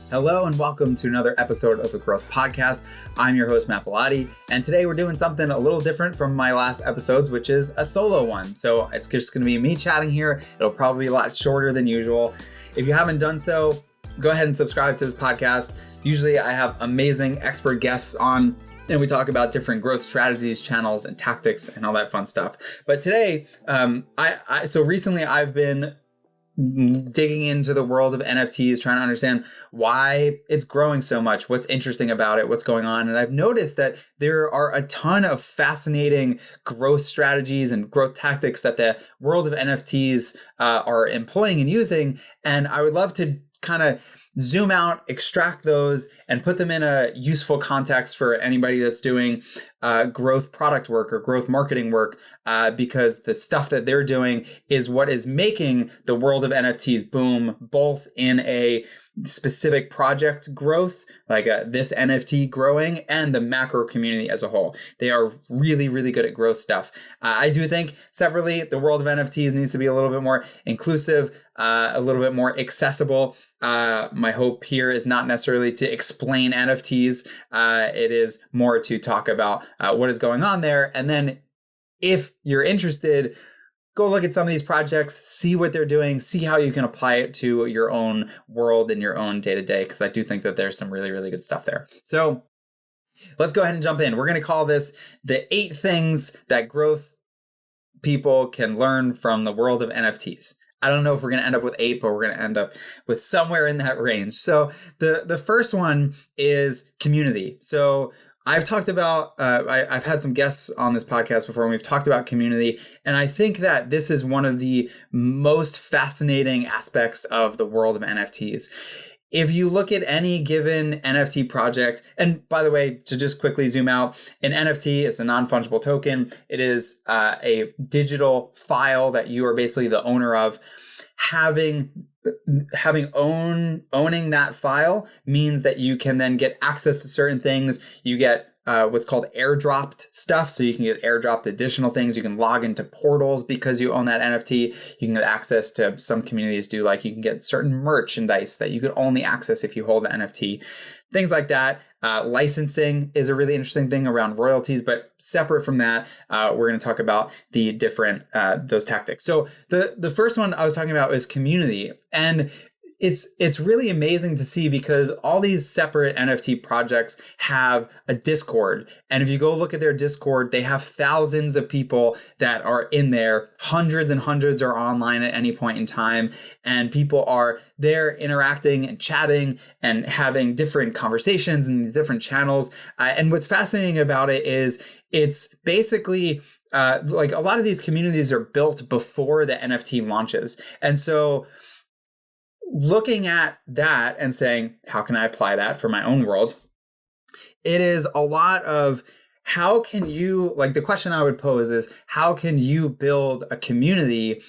Hello and welcome to another episode of the Growth Podcast. I'm your host, Matt Bilotti, and today we're doing something a little different from my last episodes, which is a solo one. So it's just going to be me chatting here. It'll probably be a lot shorter than usual. If you haven't done so, go ahead and subscribe to this podcast. Usually I have amazing expert guests on, and we talk about different growth strategies, channels, and tactics, and all that fun stuff. But today, so recently I've been digging into the world of NFTs, trying to understand why it's growing so much, what's interesting about it, what's going on. And I've noticed that there are a ton of fascinating growth strategies and growth tactics that the world of NFTs are employing and using. And I would love to kind of zoom out, extract those, and put them in a useful context for anybody that's doing growth product work or growth marketing work, because the stuff that they're doing is what is making the world of NFTs boom, both in a specific project growth, like this NFT growing, and the macro community as a whole. They are really, really good at growth stuff. I do think separately, the world of NFTs needs to be a little bit more inclusive, a little bit more accessible. My hope here is not necessarily to explain NFTs. It is more to talk about what is going on there. And then if you're interested, go look at some of these projects, see what they're doing, see how you can apply it to your own world and your own day-to-day, because I do think that there's some really, really good stuff there. So let's go ahead and jump in. We're going to call this the 8 things that growth people can learn from the world of NFTs. I don't know if we're going to end up with 8, but we're going to end up with somewhere in that range. So the first one is community. So I've talked about, I've had some guests on this podcast before, and we've talked about community. And I think that this is one of the most fascinating aspects of the world of NFTs. If you look at any given NFT project, and by the way, to just quickly zoom out, an NFT is a non-fungible token. It is a digital file that you are basically the owner of. Owning that file means that you can then get access to certain things. You get what's called airdropped stuff. So you can get airdropped additional things. You can log into portals because you own that NFT. You can get access to, some communities do, like you can get certain merchandise that you could only access if you hold the NFT. Things like that. Licensing is a really interesting thing around royalties, but separate from that, we're going to talk about the different, those tactics. So the first one I was talking about is community. And it's really amazing to see, because all these separate NFT projects have a Discord. And if you go look at their Discord, they have thousands of people that are in there. Hundreds and hundreds are online at any point in time. And people are there interacting and chatting and having different conversations in these different channels. And what's fascinating about it is it's basically like a lot of these communities are built before the NFT launches. And so looking at that and saying, how can I apply that for my own world? It is a lot of how can you, like the question I would pose is, how can you build a community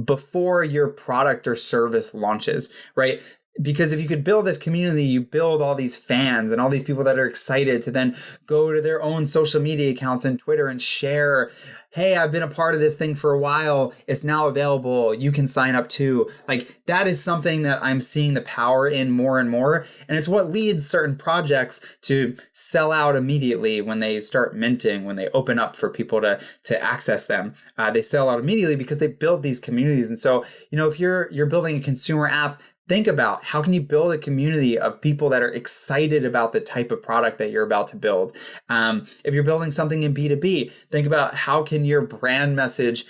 before your product or service launches, right? Because if you could build this community, you build all these fans and all these people that are excited to then go to their own social media accounts and Twitter and share, hey, I've been a part of this thing for a while. It's now available. You can sign up too. Like that is something that I'm seeing the power in more and more. And it's what leads certain projects to sell out immediately when they start minting, when they open up for people to access them. They sell out immediately because they build these communities. And so, if you're building a consumer app, think about how can you build a community of people that are excited about the type of product that you're about to build. If you're building something in B2B, think about how can your brand message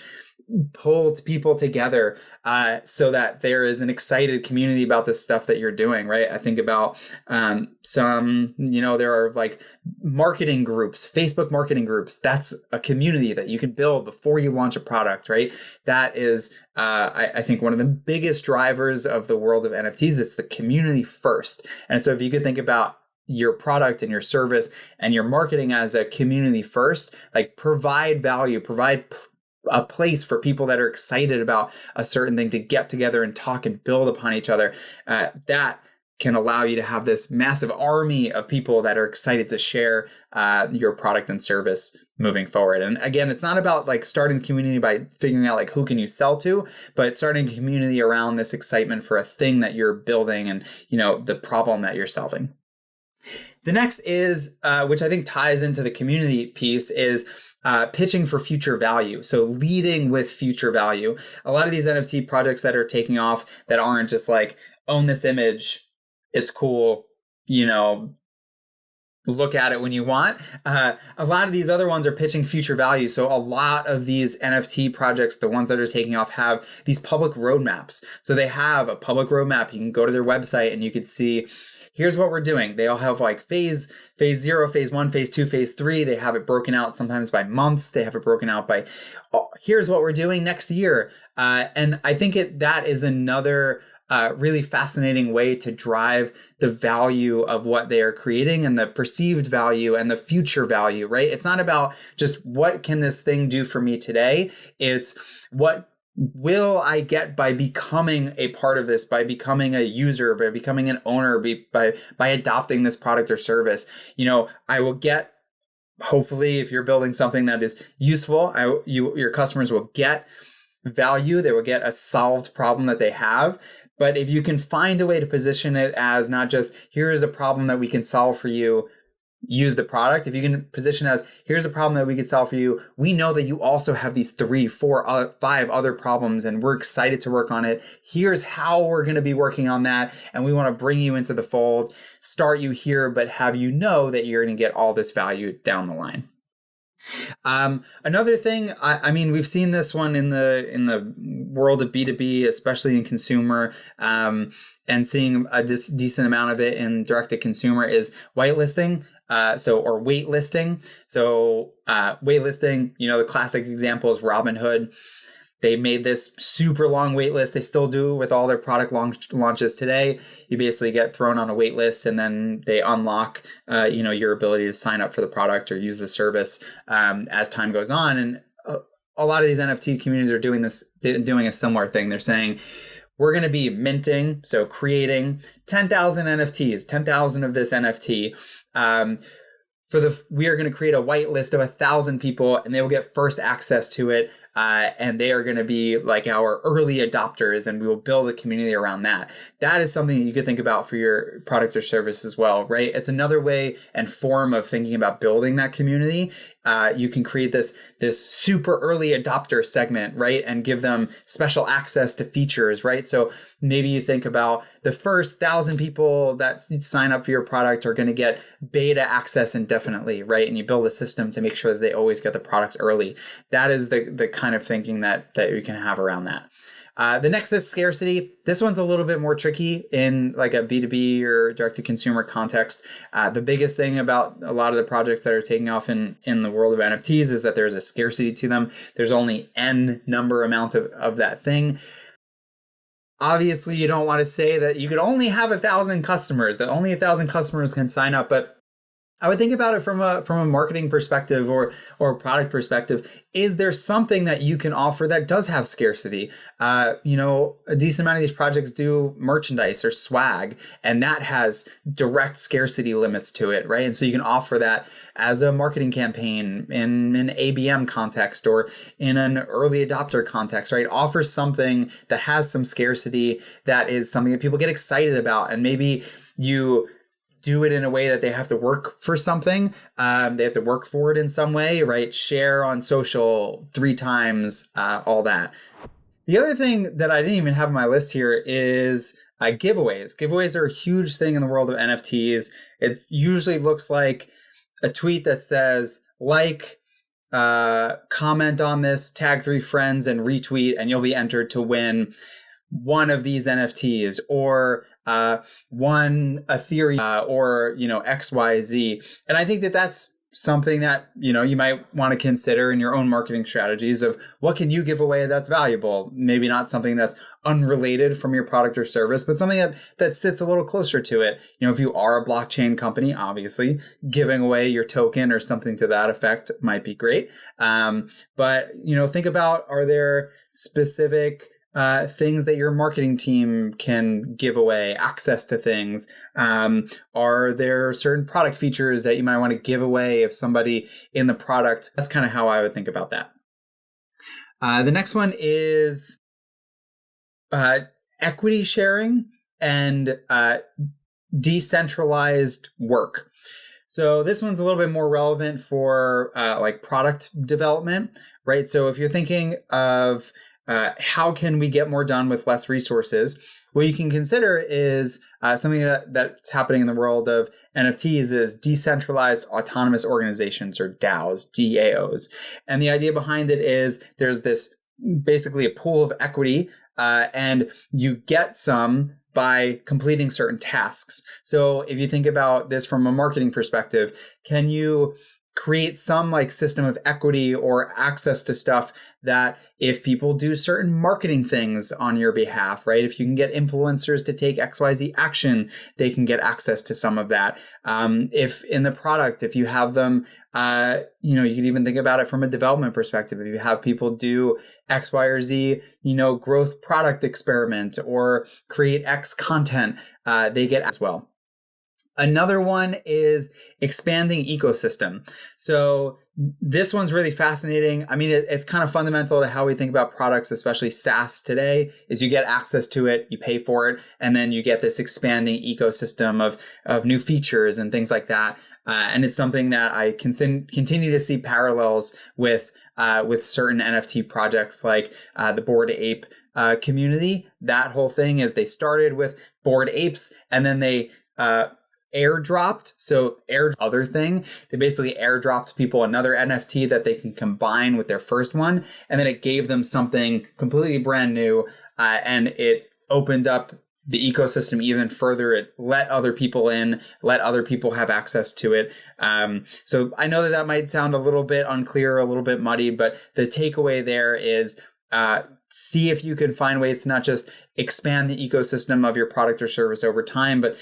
pull people together so that there is an excited community about the stuff that you're doing, right? I think about there are like marketing groups, Facebook marketing groups. That's a community that you can build before you launch a product, right? That is, I think, one of the biggest drivers of the world of NFTs. It's the community first. And so if you could think about your product and your service and your marketing as a community first, like provide value, provide a place for people that are excited about a certain thing to get together and talk and build upon each other. That can allow you to have this massive army of people that are excited to share your product and service moving forward. And again, it's not about like starting a community by figuring out like who can you sell to, but starting a community around this excitement for a thing that you're building and, you know, the problem that you're solving. The next is, which I think ties into the community piece, is pitching for future value. So leading with future value. A lot of these NFT projects that are taking off that aren't just like, own this image, it's cool, you know, look at it when you want. A lot of these other ones are pitching future value. So a lot of these NFT projects, the ones that are taking off, have these public roadmaps. So they have a public roadmap. You can go to their website and you could see, here's what we're doing. They all have like phase 0, phase 1, phase 2, phase 3. They have it broken out sometimes by months. They have it broken out by, here's what we're doing next year. And I think that is another really fascinating way to drive the value of what they are creating and the perceived value and the future value, right? It's not about just what can this thing do for me today? It's what will I get by becoming a part of this, by becoming a user, by becoming an owner, by adopting this product or service. You know, I will get, hopefully, if you're building something that is useful, your customers will get value. They will get a solved problem that they have. But if you can find a way to position it as not just, here is a problem that we can solve for you, use the product. If you can position it as, here's a problem that we could solve for you, we know that you also have these 3, 4, 5 other problems, and we're excited to work on it. Here's how we're going to be working on that, and we want to bring you into the fold, start you here, but have you know that you're going to get all this value down the line. Another thing, I mean, we've seen this one in the world of B2B, especially in consumer, and seeing a decent amount of it in direct to consumer, is whitelisting. Or waitlisting. So waitlisting, you know, the classic example is Robinhood. They made this super long wait list. They still do with all their product launches today. You basically get thrown on a wait list, and then they unlock, your ability to sign up for the product or use the service as time goes on. And a lot of these NFT communities are doing a similar thing. They're saying, we're going to be minting, so creating 10,000 NFTs, 10,000 of this NFT. We are going to create a white list of 1,000 people, and they will get first access to it. And they are going to be like our early adopters, and we will build a community around that. That is something that you could think about for your product or service as well, right? It's another way and form of thinking about building that community. You can create this super early adopter segment, right? And give them special access to features, right? So maybe you think about the first 1,000 people that sign up for your product are going to get beta access indefinitely, right? And you build a system to make sure that they always get the products early. That is the kind of thinking that you can have around that. The next is scarcity. This one's a little bit more tricky in like a B2B or direct-to-consumer context. The biggest thing about a lot of the projects that are taking off in the world of NFTs is that there's a scarcity to them. There's only N number amount of that thing. Obviously, you don't want to say that you could only have 1,000 customers, that only 1,000 customers can sign up, but I would think about it from a marketing perspective or a product perspective. Is there something that you can offer that does have scarcity? A decent amount of these projects do merchandise or swag, and that has direct scarcity limits to it, right? And so you can offer that as a marketing campaign in an ABM context or in an early adopter context, right? Offer something that has some scarcity, that is something that people get excited about, and maybe you do it in a way that they have to work for something. They have to work for it in some way, right? Share on social 3 times, all that. The other thing that I didn't even have on my list here is giveaways. Giveaways are a huge thing in the world of NFTs. It usually looks like a tweet that says, comment on this, tag 3 friends and retweet, and you'll be entered to win one of these NFTs, or one Ethereum, or XYZ. And I think that that's something that you might want to consider in your own marketing strategies of what can you give away that's valuable. Maybe not something that's unrelated from your product or service, but something that sits a little closer to it. If you are a blockchain company, obviously giving away your token or something to that effect might be great. But think about, are there specific things that your marketing team can give away, access to things? Are there certain product features that you might want to give away if somebody in the product? That's kind of how I would think about that. The next one is equity sharing and decentralized work. So this one's a little bit more relevant for like product development, right? So if you're thinking of how can we get more done with less resources, what you can consider is something that's happening in the world of NFTs is decentralized autonomous organizations, or DAOs, DAOs. And the idea behind it is there's this basically a pool of equity, and you get some by completing certain tasks. So if you think about this from a marketing perspective, can you create some like system of equity or access to stuff that if people do certain marketing things on your behalf, right? If you can get influencers to take XYZ action, they can get access to some of that. If in the product, if you have them, you could even think about it from a development perspective. If you have people do X, Y, or Z, growth product experiment or create X content, they get as well. Another one is expanding ecosystem. So this one's really fascinating. I mean, it's kind of fundamental to how we think about products, especially SaaS today, is you get access to it, you pay for it, and then you get this expanding ecosystem of new features and things like that. And it's something that I continue to see parallels with certain NFT projects like the Bored Ape community. That whole thing is they started with Bored Apes and then they airdropped. So other thing, they basically airdropped people another NFT that they can combine with their first one. And then it gave them something completely brand new. And it opened up the ecosystem even further. It let other people in, let other people have access to it. So I know that might sound a little bit unclear, a little bit muddy, but the takeaway there is see if you can find ways to not just expand the ecosystem of your product or service over time, but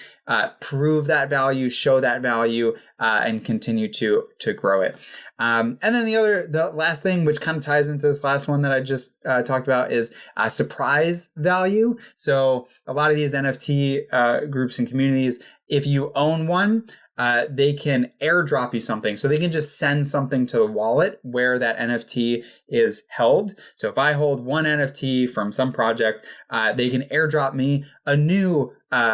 prove that value, show that value, and continue to grow it. And then the last thing, which kind of ties into this last one that I just talked about, is surprise value. So a lot of these NFT groups and communities, if you own one, they can airdrop you something. So they can just send something to the wallet where that NFT is held. So if I hold one NFT from some project, they can airdrop me a new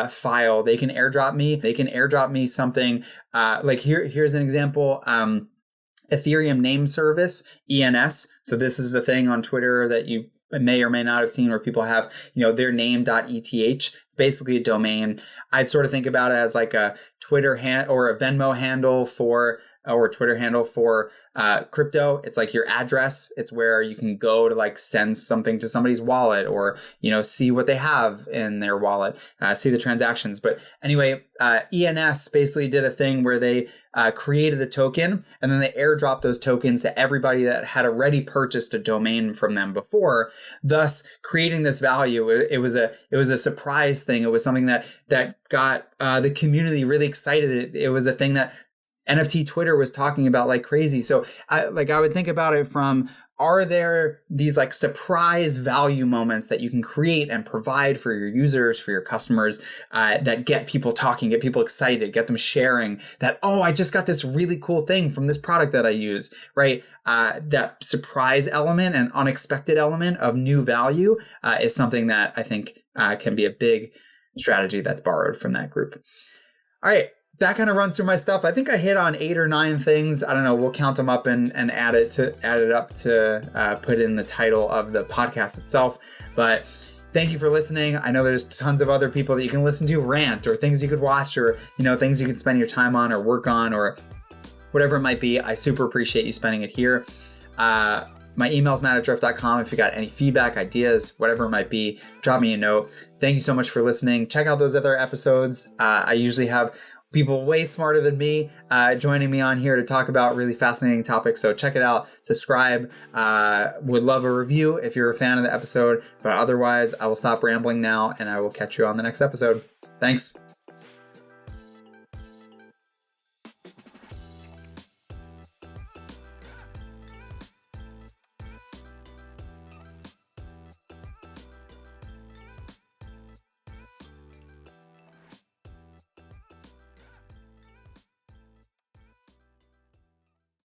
file. They can airdrop me something like here's an example. Ethereum name service, ENS. So this is the thing on Twitter that you may or may not have seen where people have, their name.eth. It's basically a domain. I'd sort of think about it as like a Twitter or a Venmo handle for, or a Twitter handle for crypto. It's like your address. It's where you can go to like send something to somebody's wallet or, see what they have in their wallet, see the transactions. But anyway, ENS basically did a thing where they created a token and then they airdropped those tokens to everybody that had already purchased a domain from them before, thus creating this value. It was a surprise thing. It was something that got the community really excited. It was a thing that NFT Twitter was talking about like crazy. So I would think about it from, are there these like surprise value moments that you can create and provide for your users, for your customers, that get people talking, get people excited, get them sharing that, oh, I just got this really cool thing from this product that I use, right? That surprise element and unexpected element of new value is something that I think can be a big strategy that's borrowed from that group. All right. That kind of runs through my stuff. I think I hit on 8 or 9 things. I don't know. We'll count them up and add it up to put in the title of the podcast itself. But thank you for listening. I know there's tons of other people that you can listen to rant, or things you could watch, or things you could spend your time on or work on, or whatever it might be. I super appreciate you spending it here. My email is matt@drift.com. If you got any feedback, ideas, whatever it might be, drop me a note. Thank you so much for listening. Check out those other episodes. I usually have people way smarter than me joining me on here to talk about really fascinating topics. So check it out, subscribe. Would love a review if you're a fan of the episode, but otherwise I will stop rambling now and I will catch you on the next episode. Thanks.